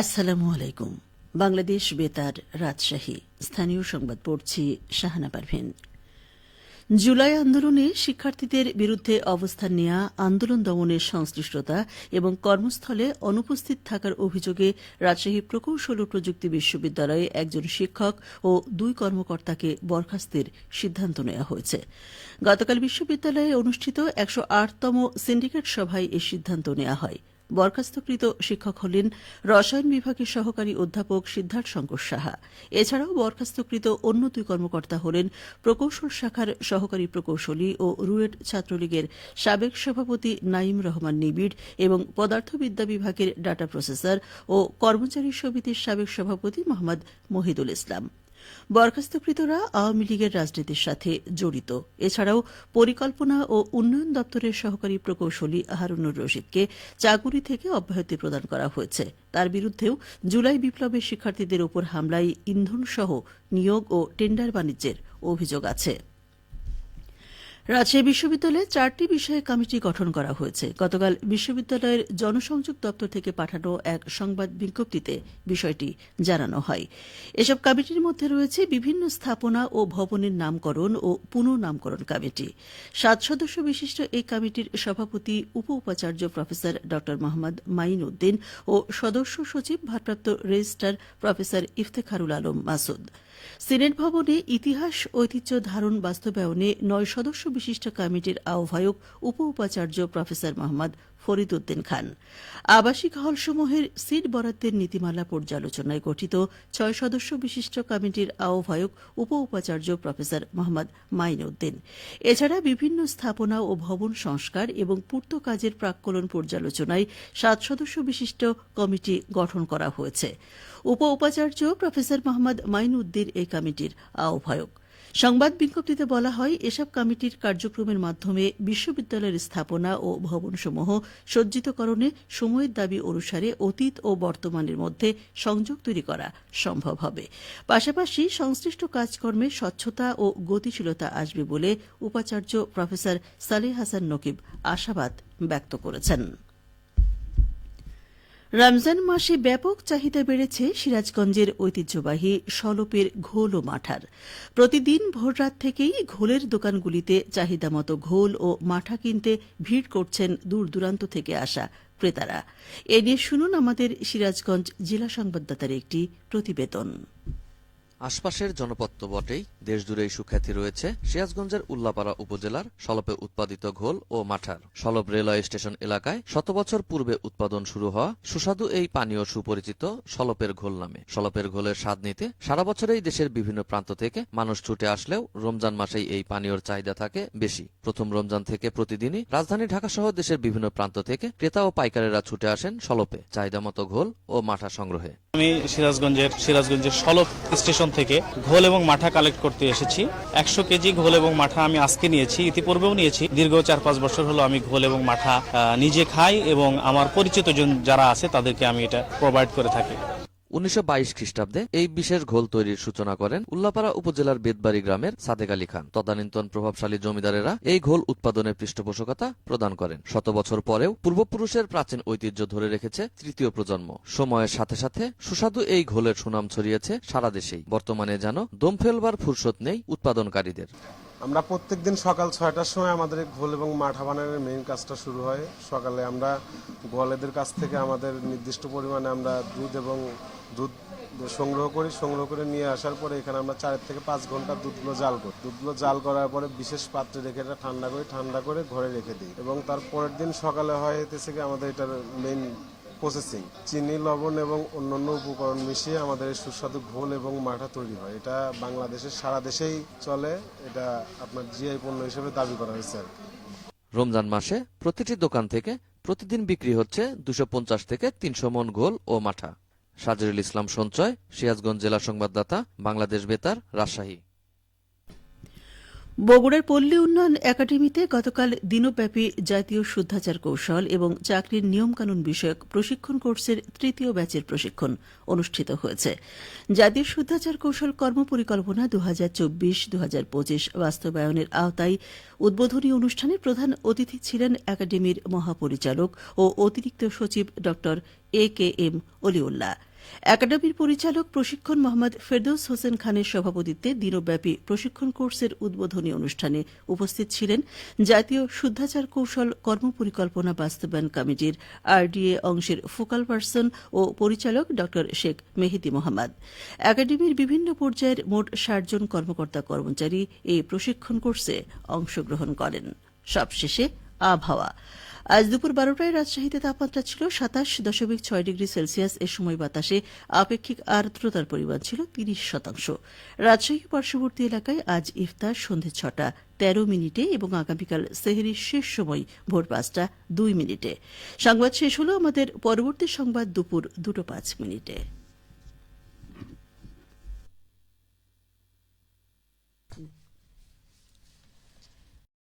আসসালামু আলাইকুম। বাংলাদেশ বেতার, রাজশাহী। স্থানীয় সংবাদ পড়ছি শাহানা পারভীন। জুলাই আন্দোলনে শিক্ষার্থীদের বিরুদ্ধে অবস্থান নেওয়া, আন্দোলন দমনের সংশ্লিষ্টতা এবং কর্মস্থলে অনুপস্থিত থাকার অভিযোগে রাজশাহী প্রকৌশল ও প্রযুক্তি বিশ্ববিদ্যালয়ে একজন শিক্ষক ও 2 কর্মকর্তাকে বরখাস্তের সিদ্ধান্ত নেওয়া হয়েছে। গতকাল বিশ্ববিদ্যালয়ে অনুষ্ঠিত 108তম সিন্ডিকেট সভায় এ সিদ্ধান্ত নেওয়া হয়। বরখাস্তকৃত শিক্ষক হলেন রসায়ন বিভাগের সহকারী অধ্যাপক সিদ্ধার্থ শঙ্কর সাহা। এছাড়াও বরখাস্তকৃত অন্য 2 কর্মকর্তা হলেন প্রকৌশল শাখার সহকারী প্রকৌশলী ও রুয়েট ছাত্রলীগের সাবেক সভাপতি নাইম রহমান নিবিড় এবং পদার্থবিদ্যা বিভাগের ডাটা প্রসেসর ও কর্মচারী সমিতির সাবেক সভাপতি মোহাম্মদ মহিদুল ইসলাম। বরখাস্তকৃতরা আওয়ামী লীগের রাজনীতির সাথে জড়িত। এছাড়াও পরিকল্পনা ও উন্নয়ন দপ্তরের সহকারী প্রকৌশলী হারুনুর রশিদকে চাকুরি থেকে অব্যাহতি প্রদান করা হয়েছে। তার বিরুদ্ধেও জুলাই বিপ্লবের শিক্ষার্থীদের উপর হামলায় ইন্ধনসহ নিয়োগ ও টেন্ডার বাণিজ্যের অভিযোগ আছে। রাজশাহী বিশ্ববিদ্যালয়ে 4টি বিষয়ে কমিটি গঠন করা হয়েছে। গতকাল বিশ্ববিদ্যালয়ের জনসংযোগ দপ্তর থেকে পাঠানো এক সংবাদ বিজ্ঞপ্তিতে বিষয়টি জানানো হয়। এসব কমিটির মধ্যে রয়েছে বিভিন্ন স্থাপনা ও ভবনের নামকরণ ও পুনঃনামকরণ কমিটি। 7 সদস্য বিশিষ্ট এই কমিটির সভাপতি উপ উপাচার্য প্রফেসর ড মোহাম্মদ মাইন উদ্দিন ও সদস্য সচিব ভারপ্রাপ্ত registrar professor Iftekharul Alam Masud. Senate ভবনে ইতিহাস ঐতিহ্য ধারণ বাস্তবায়নে 9 সদস্য বিশিষ্ট কমিটির আহ্বায়ক উপ উপাচার্য প্রফেসর মোহাম্মদ ফরিদ উদ্দিন খান। আবাসিক হলসমূহের সিট বরাদ্দের নীতিমালা পর্যালোচনায় গঠিত 6 সদস্য বিশিষ্ট কমিটির আহ্বায়ক উপ উপাচার্য প্রফেসর মোহাম্মদ মাইন উদ্দিন। এছাড়া বিভিন্ন স্থাপনা ও ভবন সংস্কার এবং পূর্ত কাজের প্রাক্কলন পর্যালোচনায় 7 সদস্য বিশিষ্ট কমিটি গঠন করা হয়েছে। উপ উপাচার্য প্রফেসর মোহাম্মদ মাইন উদ্দিন এই কমিটির আহ্বায়ক। সংবাদ বিজ্ঞপ্তিতে বলা হয়, এসব কমিটির কার্যক্রমের মাধ্যমে বিশ্ববিদ্যালয়ের স্থাপনা ও ভবনসমূহ সজ্জিতকরণে সময়ের দাবি অনুসারে অতীত ও বর্তমানের মধ্যে সংযোগ তৈরি করা সম্ভব হবে। পাশাপাশি সংশ্লিষ্ট কাজকর্মে স্বচ্ছতা ও গতিশীলতা আসবে বলে উপাচার্য প্রফেসর সালেহ হাসান নকিব আশাবাদ ব্যক্ত করেছেন। রমজান মাসে ব্যাপক চাহিদা বেড়েছে সিরাজগঞ্জের ঐতিহ্যবাহী সলপের ঘোল ও মাঠার। প্রতিদিন ভোররাত থেকেই ঘোলের দোকানগুলিতে চাহিদামতো ঘোল ও মাঠা কিনতে ভিড় করছেন দূর দূরান্ত থেকে আসা ক্রেতারা। এ নিয়ে শুনুন আমাদের সিরাজগঞ্জ জেলা সংবাদদাতার একটি প্রতিবেদন। আশপাশের জনপদ তো বটেই, দেশজুড়েই সুখ্যাতি রয়েছে সিরাজগঞ্জের উল্লাপাড়া উপজেলার সলপে উৎপাদিত ঘোল ও মাঠার। সলপ রেলওয়ে স্টেশন এলাকায় 100 বছর পূর্বে উৎপাদন শুরু হওয়া সুস্বাদু এই পানীয় সুপরিচিত সলপের ঘোল নামে। সলপের ঘোলের স্বাদ নিতে সারা বছরেই দেশের বিভিন্ন প্রান্ত থেকে মানুষ ছুটে আসলেও রমজান মাসেই এই পানীয়র চাহিদা থাকে বেশি। প্রথম রমজান থেকে প্রতিদিনই রাজধানী ঢাকা সহ দেশের বিভিন্ন প্রান্ত থেকে ক্রেতা ও পাইকারেরা ছুটে আসেন সলপে চাহিদা মতো ঘোল ও মাঠা সংগ্রহে। আমি সিরাজগঞ্জের সলপ স্টেশন থেকে ঘোল এবং মাঠা কালেক্ট করতে এসেছি। 100 কেজি ঘোল এবং মাঠা আমি আজকে নিয়েছি, ইতিপূর্বেও নিয়েছি। দীর্ঘ 4-5 বছর হলো আমি ঘোল এবং মাঠা নিজে খাই এবং আমার পরিচিত জন যারা আছে তাদেরকে আমি এটা প্রোভাইড করে থাকি। 1922 খ্রিস্টাব্দে এই বিশেষ ঘোল তৈরির সূচনা করেন উল্লাপাড়া উপজেলার বেদবাড়ি গ্রামের সাদেক আলী খান। তদানীন্তন প্রভাবশালী জমিদারেরা এই ঘোল উৎপাদনের পৃষ্ঠপোষকতা প্রদান করেন। 100 বছর পরেও পূর্বপুরুষের প্রাচীন ঐতিহ্য ধরে রেখেছে তৃতীয় প্রজন্ম। সময়ের সাথে সাথে সুস্বাদু এই ঘোলের সুনাম ছড়িয়েছে সারা দেশেই। বর্তমানে যেন দম ফেলবার ফুরসত নেই উৎপাদনকারীদের। আমরা প্রত্যেকদিন সকাল 6টার সময় আমাদের ঘোল এবং মাঠা বানানোর মেইন কাজটা শুরু হয়। সকালে আমরা গোয়ালেদের কাছ থেকে আমাদের নির্দিষ্ট পরিমাণে আমরা দুধ সংগ্রহ করে নিয়ে আসার পরে এখানে আমরা 4 থেকে 5 ঘন্টা দুধগুলো জাল করার পরে বিশেষ পাত্রে রেখে এটা ঠান্ডা করে ঘরে রেখে দিই এবং তার পরের দিন সকালে হয় থেকে আমাদের এটার মেইন প্রসেসিং, চিনি, লবণ এবং অন্যান্য উপকরণ মিশিয়ে আমাদের সুস্বাদু ঘোল এবং মাঠা তৈরি হয়। এটা বাংলাদেশের সারা দেশেই চলে। এটা আপনার জিআই পণ্য হিসেবে দাবি করা হয়েছে আর কি। রমজান মাসে প্রতিটি দোকান থেকে প্রতিদিন বিক্রি হচ্ছে 250 থেকে 300 মণ ঘোল ও মাঠা। সাজিরুল ইসলাম সঞ্চয়, সিরাজগঞ্জ জেলা সংবাদদাতা, বাংলাদেশ বেতার, রাজশাহী। বগুড়ার পল্লী উন্নয়ন একাডেমিতে গতকাল দিনব্যাপী জাতীয় শুদ্ধাচার কৌশল এবং চাকরির নিয়মকানুন বিষয়ক প্রশিক্ষণ কোর্সের 3য় ব্যাচের প্রশিক্ষণ অনুষ্ঠিত হয়েছে। জাতীয় শুদ্ধাচার কৌশল কর্মপরিকল্পনা 2024-2025 বাস্তবায়নের আওতায় উদ্বোধনী অনুষ্ঠানে প্রধান অতিথি ছিলেন একাডেমির মহাপরিচালক ও অতিরিক্ত সচিব ড. এ কে এম অলিউল্লাহ। একাডেমির পরিচালক প্রশিক্ষণ মোহাম্মদ ফেরদৌস হোসেন খানের সভাপতিত্বে দিনব্যাপী প্রশিক্ষণ কোর্সের উদ্বোধনী অনুষ্ঠানে উপস্থিত ছিলেন জাতীয় শুদ্ধাচার কৌশল কর্মপরিকল্পনা বাস্তবায়ন কমিটির আরডিএ অংশের ফোকাল পারসন ও পরিচালক ড শেখ মেহেদী মোহাম্মদ। একাডেমির বিভিন্ন পর্যায়ের মোট ৬০ জন কর্মকর্তা কর্মচারী এই প্রশিক্ষণ কোর্সে অংশগ্রহণ করেন। সবশেষে আবহাওয়া। আজ দুপুর ১২টায় রাজশাহীতে তাপমাত্রা ছিল ২৭.৬ ডিগ্রি সেলসিয়াস। এ সময় বাতাসে আপেক্ষিক আর্দ্রতার পরিমাণ ছিল ৩০%। রাজশাহী পার্শ্ববর্তী এলাকায় আজ ইফতার সন্ধে ৬টা ১৩ মিনিটে এবং আগামীকাল সেহরির শেষ সময় ভোর ৫টা ২ মিনিটে। সংবাদ শেষ হল। আমাদের পরবর্তী সংবাদ দুপুর ২টা ৫ মিনিটে।